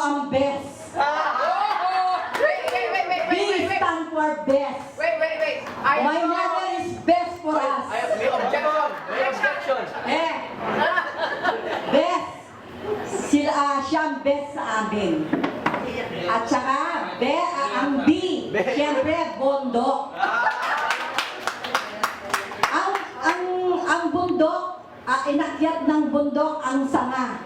ang best. B stand for best. Wait. My mother is best for us. May objection. Best. Siya ang best sa amin. At saka, ang B, siyempre, bundok. Ang bundok, inakyat ng bundok ang sanga.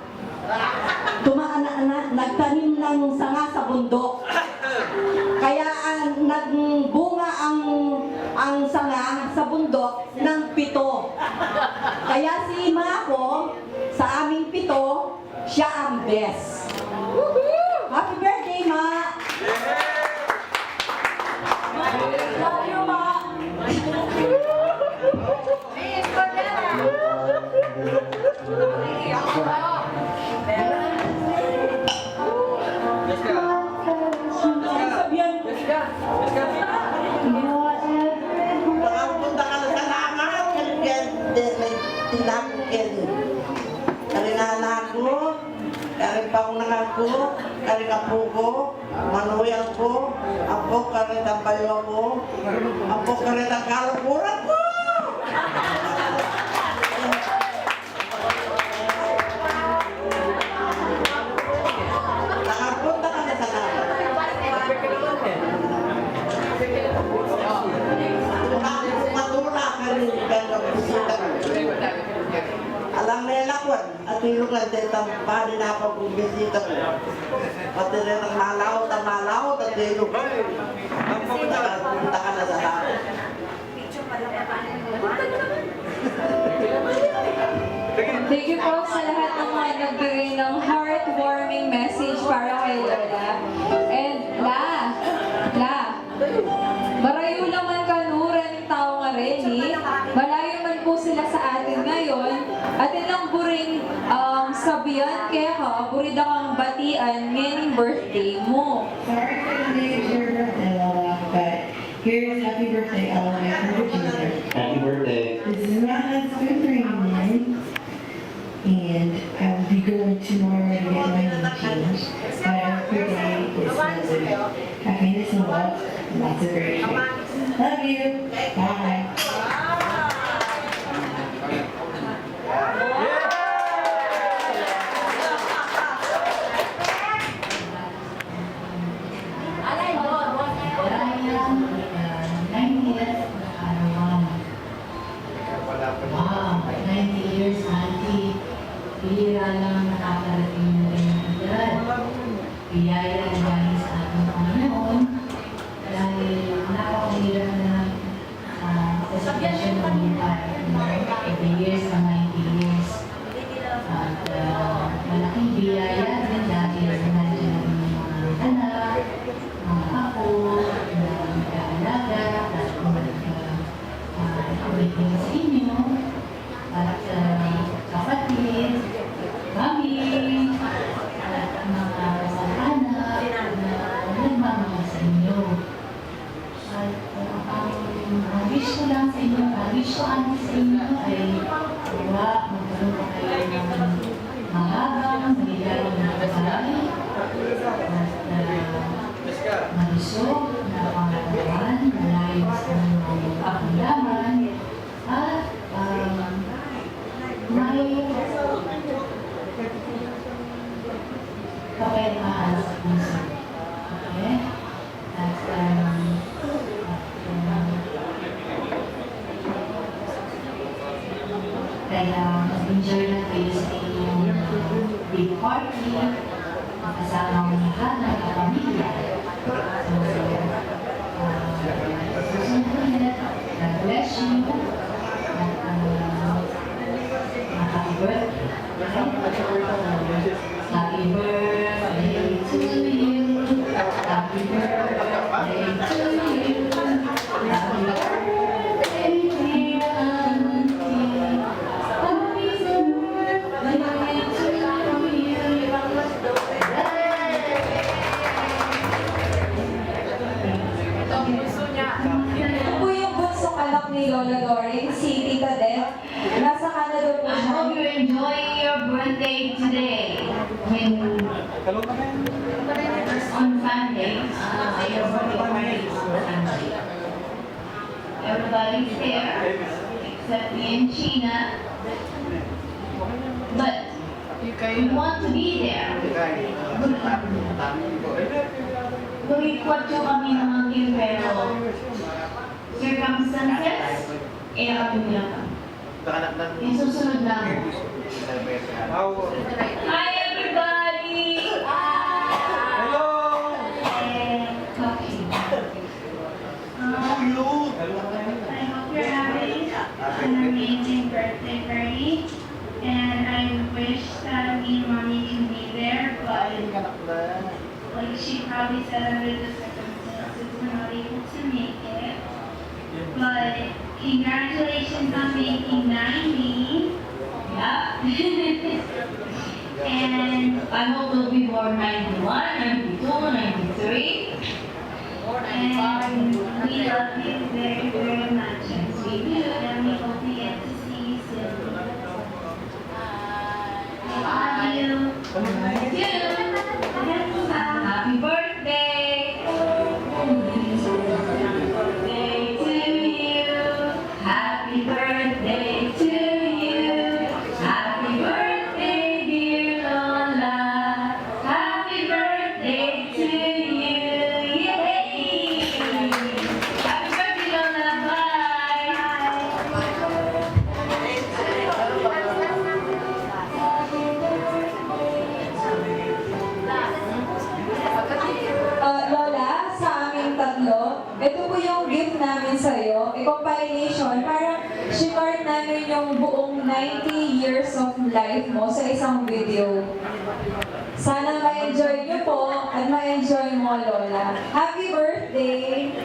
Nagtanim ng sanga sa bundok. Kaya nagbunga ang sanga sa bundok ng 7. Kaya si Mako, sa aming 7, siya ang best. Happy birthday, Ma! Love you, Ma! Punta ka na sa lamat, tinakukin. Kari na anak ko, kari paunahan ko, kari kapuko, manuyang ko, ako kari tampayo ko, ako kari takalapura ko. Nakapunta ka na sa lamat. Matula ka rin kaya bisita. Alam na lakwan at yung nagdetang pari na pag-bisita ko. Pati rin ang malaw at yung nakapunta ka na sa lahat. Thank you po sa lahat ng mga nagbigay ng heartwarming message para kay Lola. And marayo naman kanuran ng tao nga rin eh. Malayo man po sila sa atin ngayon. At ilang buring sabihan kaya ka, burida kang batian ngayon birthday mo. Sorry for the day it's your birthday, Lola, but here's happy birthday, Elementary Junior. Happy birthday. This is my husband, Raymond, and I will be going tomorrow to get my name changed. But I hope your day is filled with happiness and love, and lots of great treats. Love you. Bye. Wow, 90 years, Auntie. Bihira lang nakakarating na rin ang edad. Biyaya na galing sa ating Panginoon dahil napakahirap na sa sitwasyon ng buhay. 80 years na 90 years. At malaking biyaya din dahil nandiyan ang mga anak, mga apo, na mag-aalaga, at umitin sa inyo, at kapatid, mami, at mga anak na nagmamahal sa inyo. At ang wish ko lang sa inyo, ang wish ko sa inyo ay magkaroon pa kayo ng mahabang, maligayang na buhay, at malusog na pangalaman, malayo sa mga paglaman, at may kapayapaan sa puso. Okay? At kaya mag-enjoy na kayo sa inyong big party, kasama ang lahat ng kapamilya. God bless you. Happy birthday. Happy birthday to you. Happy birthday to you. Happy birthday, dear Auntie. Happy birthday to you. Ito po yung bunsong anak ni Lola Loring, si Tita Deb. Nasa Canada po I siya. hope you're enjoying your birthday today. Hello naman. attending. Your birthday party is on Sunday. Everybody's there, except me and Sheena. But we want to be there. Lumikwat kami ng angkin pero circumstances, eh kami. Yung susunod lang. Hi everybody! Hello! Okay. I hope you're having an amazing birthday party, and I wish that me and mommy can be there, but like she probably said, under the circumstances, we're not able to make it. But congratulations on making 90. Yeah. And I hope we'll be born 91, 92, 93. and we love you very, very much. We do. And we hope we get to see you soon. Love you. Happy birthday! Birthday to you. Happy birthday to you. Happy birthday, dear Lola. Happy birthday to you. Yay! Happy birthday, Lola. Lola, sa aming tatlo, ito po yung gift namin sa'yo. I-compilation, parang sinort namin yung buong 90 years of life mo sa isang video. Sana ma-enjoy niyo po at ma-enjoy mo, Lola. Happy birthday!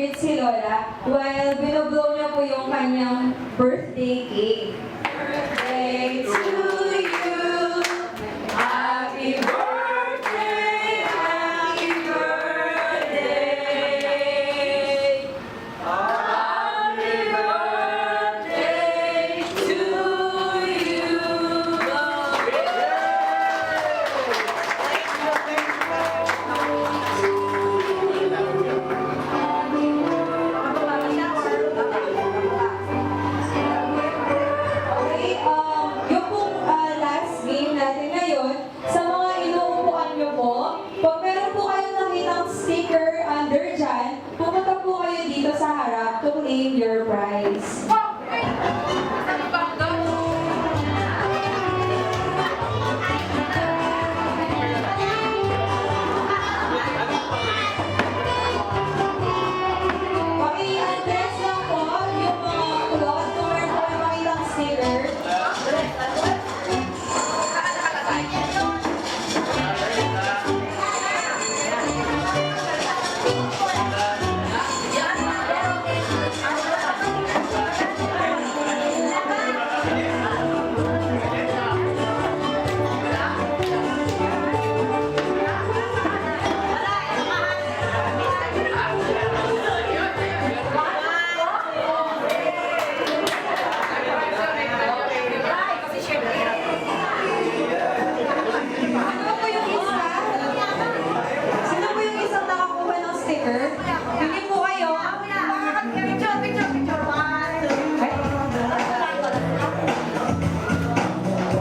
celebrate si Lola while binoblow niya po yung kanyang birthday cake. Birthday to you! Happy birthday! Happy birthday! Happy birthday to you! Okay, yung pong last game natin ngayon, sa mga inuupuan nyo po, pag meron po kayong nakitang sticker under dyan, pumunta po kayo dito sa harap to claim your prize. Paki-address lang po yung mga kulot kung meron po kayong makitang sticker. Sino po yung isa? Sino po yung isang nakakuha ng sticker? Hindi po kayo.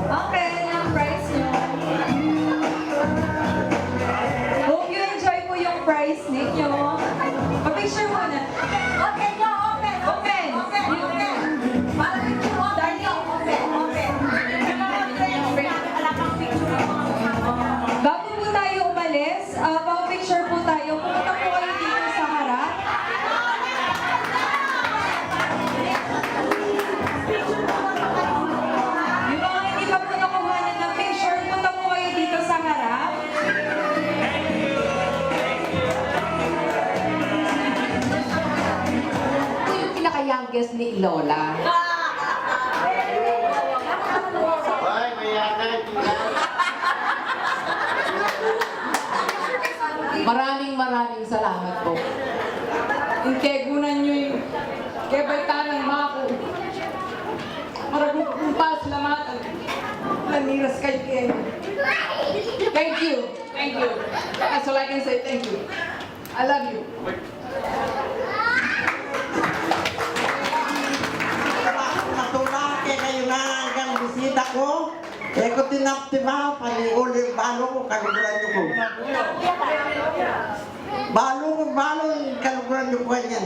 Okay, yung prize nyo. Hope you enjoy po yung prize ninyo. Pa-picture muna. Open! Bago po tayo umalis, pa-picture po tayo. Pumunta po kayo dito sa harap. Yung mga hindi pa po nakuhanan ng picture, punta po kayo dito sa harap. Ito yung pinaka-youngest ni Lola. Ay, may yanay. Maraming salamat po. Integunan nyo yung kebaitanang mako. Maragong kumpas lamatan. Naniras kay Ken. Thank you. That's all I can say. Thank you. I love you. Matulak kay kayo na hanggang bisita ko. Kaya ko tinaptimaw, paniulit balo ko, kaluguran nyo ko. Balo yung kaluguran nyo ko yan.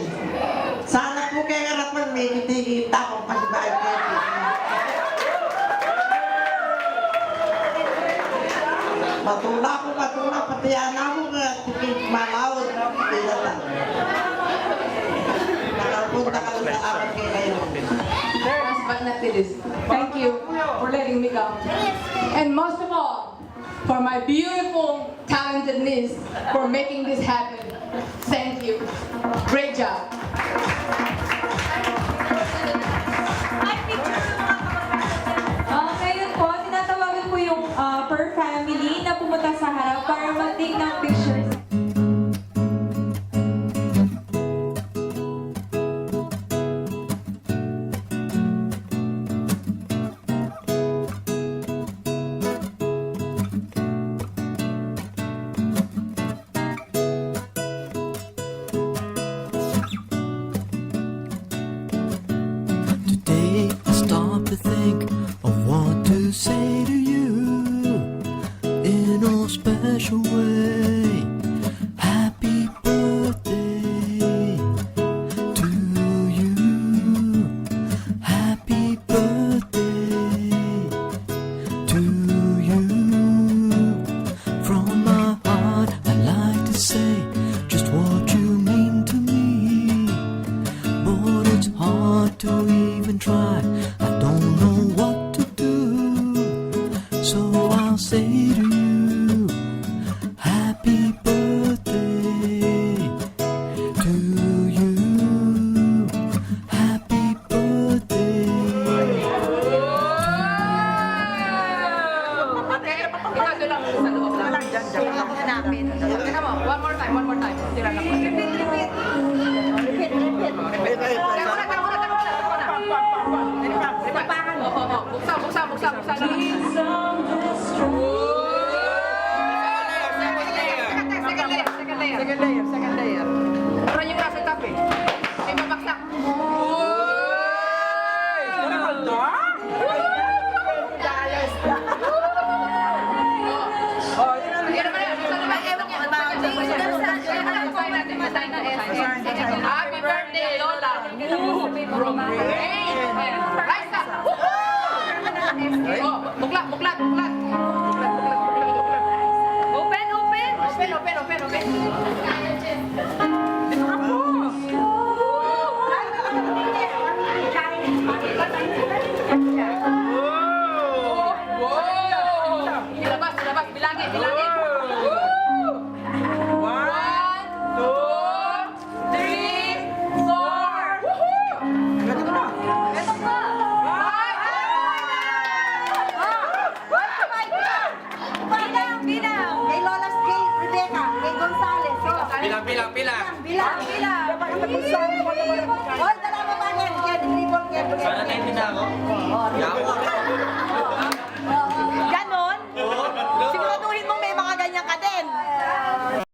Sana po kay harapan may kita kong pasibay ko. Matula, pati anak mo nga, tipid malawad, pinatan. Nakapunta ka sa apat kay kayo. Last but not least, thank you for letting me come. And most of all, for my beautiful, talented niece for making this happen. Thank you. Great job. Ngayon po, tinatawagan po yung per family na pumunta sa harap para mag-take ng pictures. Today I stop to think of what to say to you in a special way. Happy birthday to you. Happy birthday to you. From my heart I'd like to say just what you mean to me. But it's hard to even try. I don't know what to do. So I'll say to you, happy birthday to you. from Ray